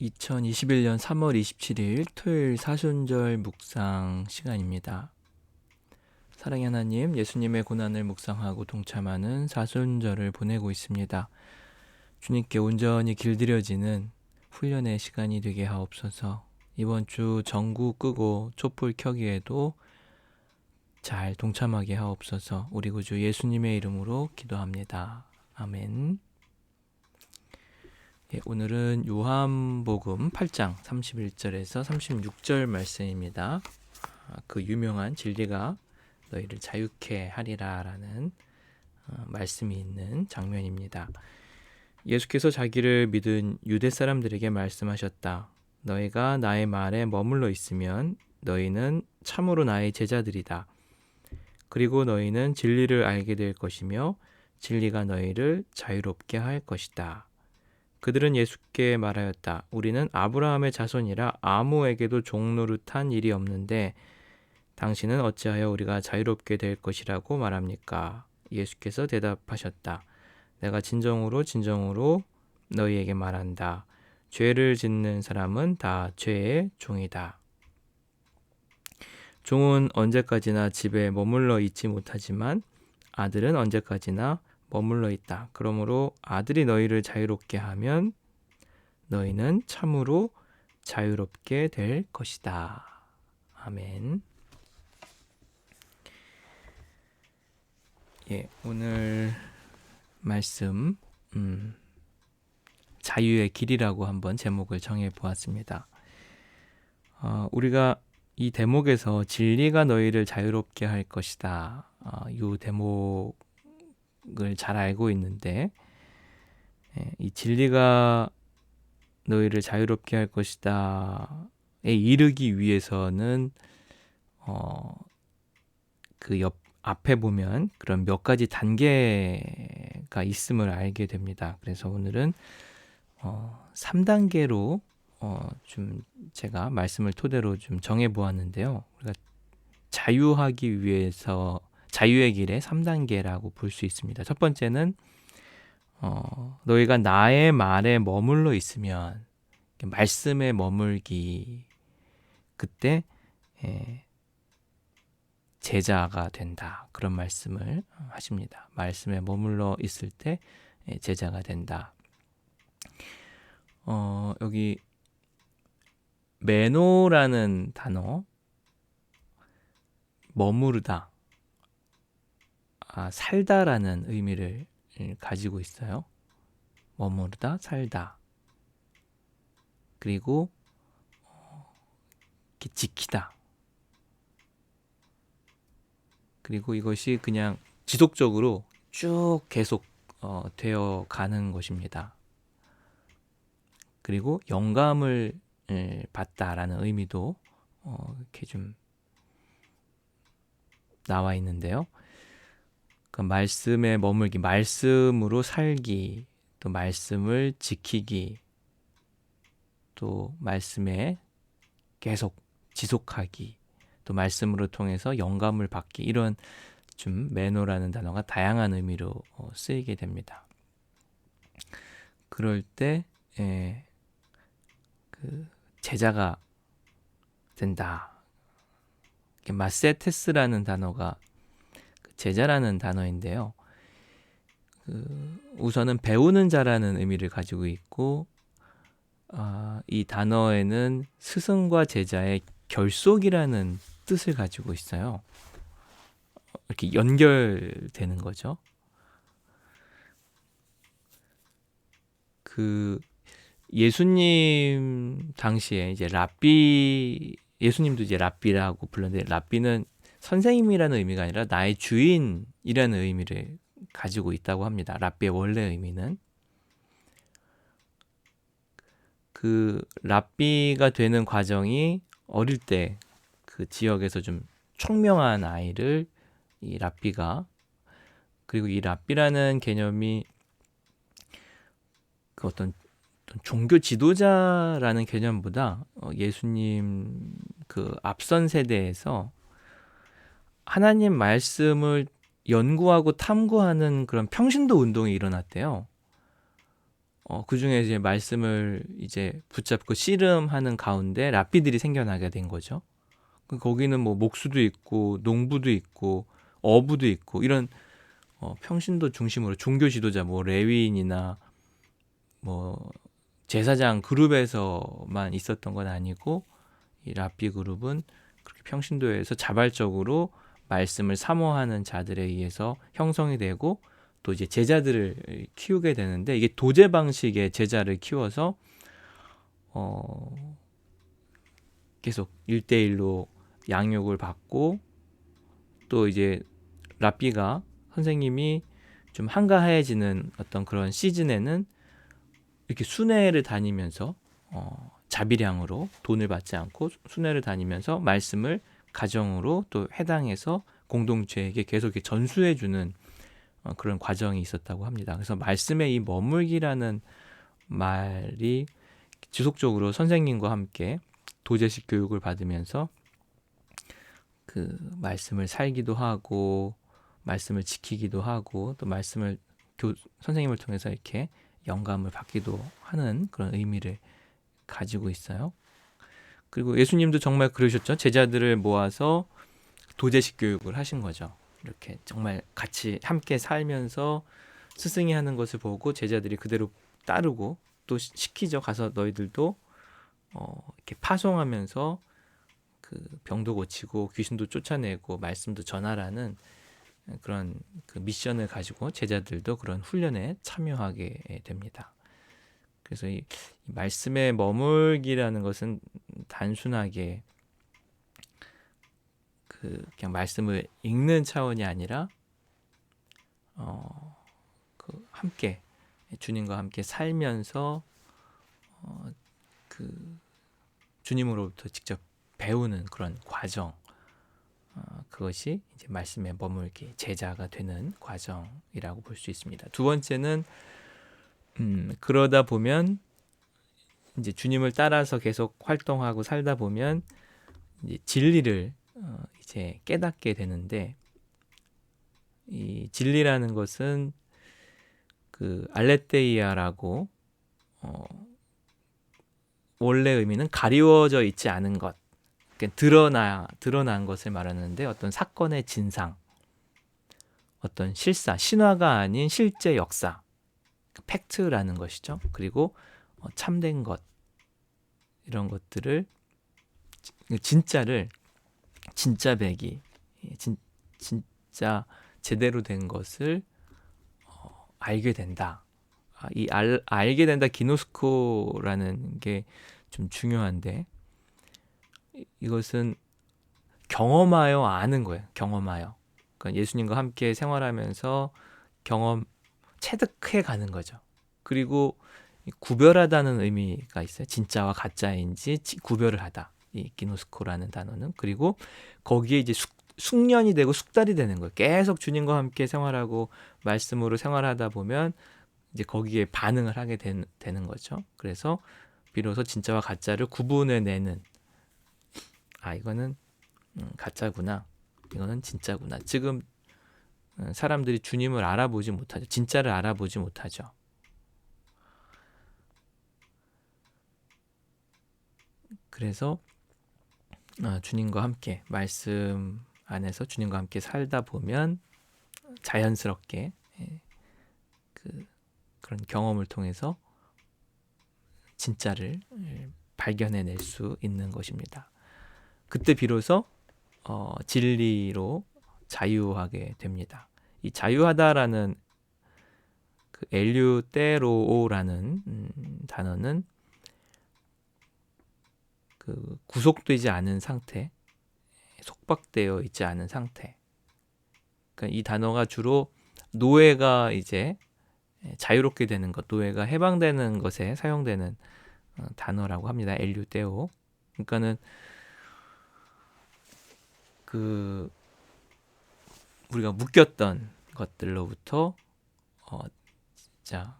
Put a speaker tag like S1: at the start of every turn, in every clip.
S1: 2021년 3월 27일 토요일 사순절 묵상 시간입니다. 사랑의 하나님, 예수님의 고난을 묵상하고 동참하는 사순절을 보내고 있습니다. 주님께 온전히 길들여지는 훈련의 시간이 되게 하옵소서. 이번 주 전구 끄고 촛불 켜기에도 잘 동참하게 하옵소서. 우리 구주 예수님의 이름으로 기도합니다. 아멘. 오늘은 요한복음 8장 31절에서 36절 말씀입니다. 그 유명한 진리가 너희를 자유케 하리라 라는 말씀이 있는 장면입니다. 예수께서 자기를 믿은 유대 사람들에게 말씀하셨다. 너희가 나의 말에 머물러 있으면 너희는 참으로 나의 제자들이다. 그리고 너희는 진리를 알게 될 것이며 진리가 너희를 자유롭게 할 것이다. 그들은 예수께 말하였다. 우리는 아브라함의 자손이라 아무에게도 종노릇한 일이 없는데 당신은 어찌하여 우리가 자유롭게 될 것이라고 말합니까? 예수께서 대답하셨다. 내가 진정으로 너희에게 말한다. 죄를 짓는 사람은 다 죄의 종이다. 종은 언제까지나 집에 머물러 있지 못하지만 아들은 언제까지나 머물러 있다. 그러므로 아들이 너희를 자유롭게 하면 너희는 참으로 자유롭게 될 것이다. 아멘. 오늘 말씀 자유의 길이라고 한번 제목을 정해 보았습니다. 우리가 이 대목에서 진리가 너희를 자유롭게 할 것이다. 이 대목을 잘 알고 있는데 이 진리가 너희를 자유롭게 할 것이다에 이르기 위해서는 그 앞에 보면 그런 몇 가지 단계가 있음을 알게 됩니다. 그래서 오늘은 3단계로 좀 제가 말씀을 토대로 좀 정해 보았는데요. 우리가 자유하기 위해서 자유의 길의 3단계라고 볼 수 있습니다. 첫 번째는 너희가 나의 말에 머물러 있으면 말씀에 머물기 그때 제자가 된다. 그런 말씀을 하십니다. 말씀에 머물러 있을 때 제자가 된다. 여기 메노라는 단어 머무르다, 살다라는 의미를 가지고 있어요. 머무르다, 살다. 그리고 이렇게 지키다. 그리고 이것이 그냥 지속적으로 쭉 계속 되어 가는 것입니다. 그리고 영감을 받다라는 의미도 이렇게 좀 나와 있는데요. 그 말씀에 머물기, 말씀으로 살기, 또 말씀을 지키기, 또 말씀에 계속 지속하기, 또 말씀으로 통해서 영감을 받기, 이런 좀 매너라는 단어가 다양한 의미로 쓰이게 됩니다. 그럴 때 그 제자가 된다. 마세테스라는 단어가 제자라는 단어인데요. 우선은 배우는 자라는 의미를 가지고 있고 이 단어에는 스승과 제자의 결속이라는 뜻을 가지고 있어요. 이렇게 연결되는 거죠. 예수님 당시에 이제 예수님도 이제 랍비라고 불렀는데 랍비는 선생님이라는 의미가 아니라 나의 주인이라는 의미를 가지고 있다고 합니다. 랍비의 원래 의미는 그 랍비가 되는 과정이 어릴 때 그 지역에서 좀 총명한 아이를 이 랍비가, 그리고 이 랍비라는 개념이 그 어떤 종교 지도자라는 개념보다 예수님 그 앞선 세대에서 하나님 말씀을 연구하고 탐구하는 그런 평신도 운동이 일어났대요. 그 중에 이제 말씀을 이제 붙잡고 씨름하는 가운데 랍비들이 생겨나게 된 거죠. 거기는 뭐 목수도 있고 농부도 있고 어부도 있고 이런 평신도 중심으로 종교 지도자 뭐 레위인이나 뭐 제사장 그룹에서만 있었던 건 아니고 이 랍비 그룹은 그렇게 평신도에서 자발적으로 말씀을 사모하는 자들에 의해서 형성이 되고 또 이제 제자들을 키우게 되는데 이게 도제 방식의 제자를 키워서 계속 1대1로 양육을 받고 또 이제 랍비가 선생님이 좀 한가해지는 어떤 그런 시즌에는 이렇게 순회를 다니면서 자비량으로 돈을 받지 않고 순회를 다니면서 말씀을 가정으로 또 해당해서 공동체에게 계속 이렇게 전수해주는 그런 과정이 있었다고 합니다. 그래서 말씀의 이 머물기라는 말이 지속적으로 선생님과 함께 도제식 교육을 받으면서 그 말씀을 살기도 하고 말씀을 지키기도 하고 또 말씀을 선생님을 통해서 이렇게 영감을 받기도 하는 그런 의미를 가지고 있어요. 그리고 예수님도 정말 그러셨죠. 제자들을 모아서 도제식 교육을 하신 거죠. 이렇게 정말 같이 함께 살면서 스승이 하는 것을 보고 제자들이 그대로 따르고 또 시키죠. 가서 너희들도 이렇게 파송하면서 그 병도 고치고 귀신도 쫓아내고 말씀도 전하라는 그런 그 미션을 가지고 제자들도 그런 훈련에 참여하게 됩니다. 그래서 이 말씀에 머물기라는 것은 단순하게 그냥 말씀을 읽는 차원이 아니라 그 함께 주님과 함께 살면서 그 주님으로부터 직접 배우는 그런 과정, 그것이 이제 말씀에 머물기 제자가 되는 과정이라고 볼 수 있습니다. 두 번째는 그러다 보면 이제 주님을 따라서 계속 활동하고 살다 보면 이제 진리를 이제 깨닫게 되는데 이 진리라는 것은 그 알레테이아라고 원래 의미는 가리워져 있지 않은 것, 그러니까 드러난 것을 말하는데 어떤 사건의 진상, 어떤 실사, 신화가 아닌 실제 역사, 팩트라는 것이죠. 그리고 참된 것 이런 것들을 진짜를 진짜 배기, 진짜 제대로 된 것을 알게 된다. 알게 된다 기노스코라는 게 좀 중요한데 이것은 경험하여 아는 거예요. 경험하여. 그러니까 예수님과 함께 생활하면서 체득해 가는 거죠. 그리고 구별하다는 의미가 있어요. 진짜와 가짜인지 구별을 하다. 이 기노스코라는 단어는. 그리고 거기에 이제 숙련이 되고 숙달이 되는 거예요. 계속 주님과 함께 생활하고 말씀으로 생활하다 보면 이제 거기에 반응을 하게 되는 거죠. 그래서 비로소 진짜와 가짜를 구분해내는 이거는 가짜구나. 이거는 진짜구나. 지금 사람들이 주님을 알아보지 못하죠. 진짜를 알아보지 못하죠. 그래서 주님과 함께 말씀 안에서 주님과 함께 살다 보면 자연스럽게 그런 경험을 통해서 진짜를 발견해낼 수 있는 것입니다. 그때 비로소 진리로 자유하게 됩니다. 이 자유하다라는 그 엘류테로오라는 단어는 그 구속되지 않은 상태, 속박되어 있지 않은 상태. 그러니까 이 단어가 주로 노예가 이제 자유롭게 되는 것, 노예가 해방되는 것에 사용되는 단어라고 합니다. 엘류테오. 그러니까는 그 우리가 묶였던 것들로부터 진짜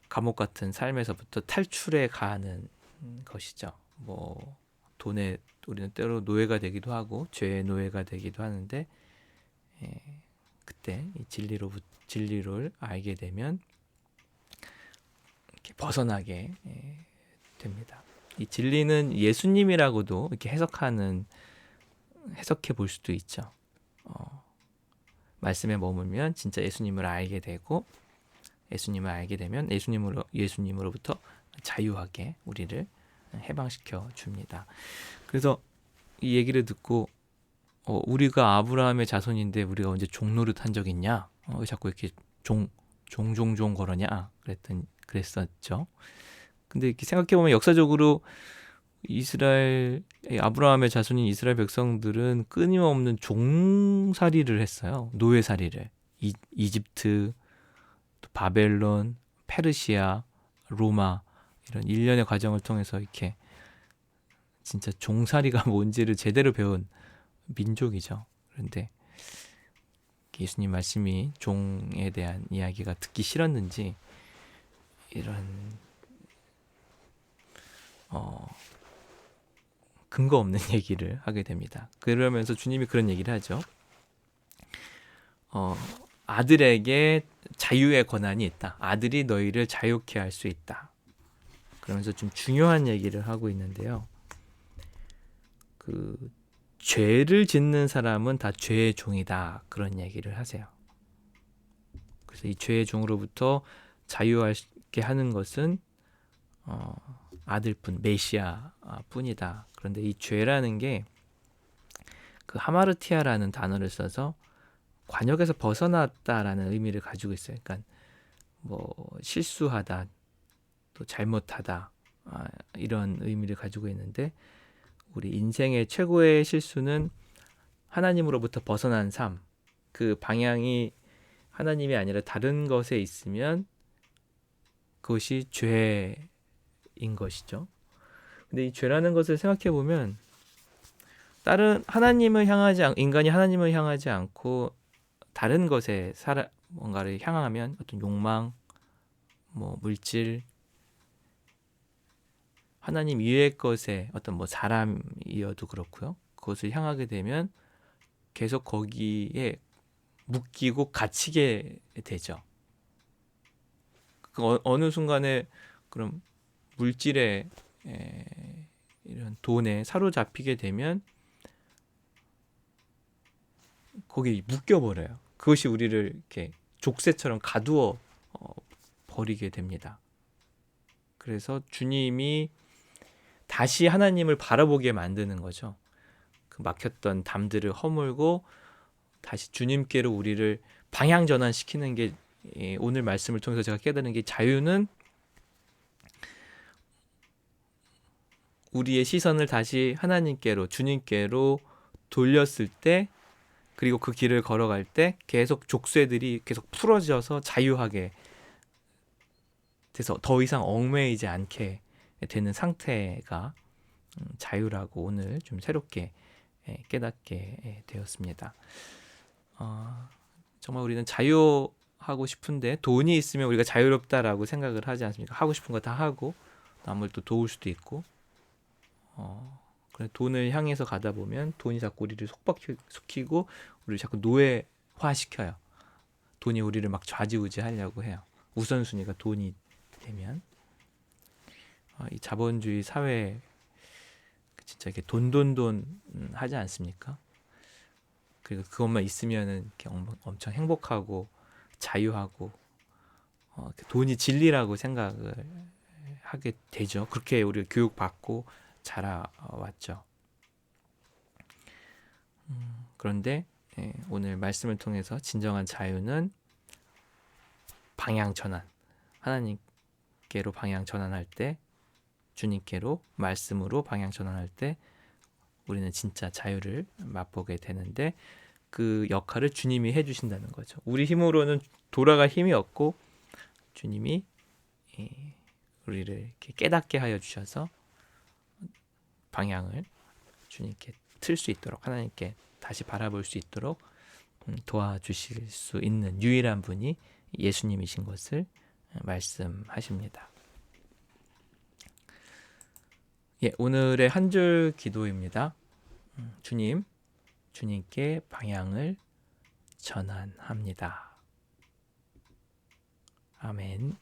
S1: 감옥 같은 삶에서부터 탈출해 가는 것이죠. 뭐 우리는 때로 노예가 되기도 하고 죄의 노예가 되기도 하는데 그때 이 진리를 알게 되면 벗어나게 됩니다. 이 진리는 예수님이라고도 이렇게 해석해 볼 수도 있죠. 말씀에 머물면 진짜 예수님을 알게 되고, 예수님을 알게 되면 예수님으로부터 자유하게 우리를 해방시켜 줍니다. 그래서 이 얘기를 듣고 우리가 아브라함의 자손인데 우리가 언제 종노릇 한 적 있냐? 왜 자꾸 이렇게 종종종 거러냐? 그랬었죠. 근데 이렇게 생각해 보면 역사적으로 아브라함의 자손인 이스라엘 백성들은 끊임없는 종살이를 했어요. 노예살이를. 이집트, 또 바벨론, 페르시아, 로마 이런 일련의 과정을 통해서 이렇게 진짜 종살이가 뭔지를 제대로 배운 민족이죠. 그런데 예수님 말씀이 종에 대한 이야기가 듣기 싫었는지 이런 근거 없는 얘기를 하게 됩니다. 그러면서 주님이 그런 얘기를 하죠. 아들에게 자유의 권한이 있다. 아들이 너희를 자유케 할 수 있다. 그러면서 좀 중요한 얘기를 하고 있는데요. 죄를 짓는 사람은 다 죄의 종이다. 그런 얘기를 하세요. 그래서 이 죄의 종으로부터 자유하게 하는 것은 아들뿐, 메시아 뿐이다. 그런데 이 죄라는 게 하마르티아라는 단어를 써서 관역에서 벗어났다라는 의미를 가지고 있어요. 그러니까 실수하다, 또 잘못하다 이런 의미를 가지고 있는데, 우리 인생의 최고의 실수는 하나님으로부터 벗어난 삶, 그 방향이 하나님이 아니라 다른 것에 있으면 그것이 죄인 것이죠. 근데 이 죄라는 것을 생각해 보면 인간이 하나님을 향하지 않고 다른 것에 뭔가를 향하면 어떤 욕망, 물질, 하나님 이외의 것에 어떤 사람이어도 그렇고요. 그것을 향하게 되면 계속 거기에 묶이고 갇히게 되죠. 어느 순간에 그럼 물질에 이런 돈에 사로잡히게 되면 거기 묶여버려요. 그것이 우리를 이렇게 족쇄처럼 가두어 버리게 됩니다. 그래서 주님이 다시 하나님을 바라보게 만드는 거죠. 그 막혔던 담들을 허물고 다시 주님께로 우리를 방향 전환시키는 게, 오늘 말씀을 통해서 제가 깨달은 게, 자유는 우리의 시선을 다시 하나님께로, 주님께로 돌렸을 때, 그리고 그 길을 걸어갈 때 계속 족쇄들이 계속 풀어져서 자유하게 돼서 더 이상 얽매이지 않게 되는 상태가 자유라고 오늘 좀 새롭게 깨닫게 되었습니다. 정말 우리는 자유하고 싶은데 돈이 있으면 우리가 자유롭다라고 생각을 하지 않습니까? 하고 싶은 거 다 하고 남을 또 도울 수도 있고, 그래 돈을 향해서 가다 보면 돈이 자꾸 우리를 속박시키고 우리를 자꾸 노예화시켜요. 돈이 우리를 막 좌지우지하려고 해요. 우선순위가 돈이 되면 이 자본주의 사회 진짜 이렇게 돈 하지 않습니까? 그리고 그것만 있으면은 이렇게 엄청 행복하고 자유하고 돈이 진리라고 생각을 하게 되죠. 그렇게 우리가 교육받고 자라왔죠. 그런데 오늘 말씀을 통해서 진정한 자유는 방향 전환, 하나님께로 방향 전환할 때, 주님께로 말씀으로 방향 전환할 때 우리는 진짜 자유를 맛보게 되는데, 그 역할을 주님이 해주신다는 거죠. 우리 힘으로는 돌아갈 힘이 없고 주님이 우리를 이렇게 깨닫게 하여 주셔서 방향을 주님께 틀 수 있도록, 하나님께 다시 바라볼 수 있도록 도와주실 수 있는 유일한 분이 예수님이신 것을 말씀하십니다. 오늘의 한 줄 기도입니다. 주님께 방향을 전환합니다. 아멘.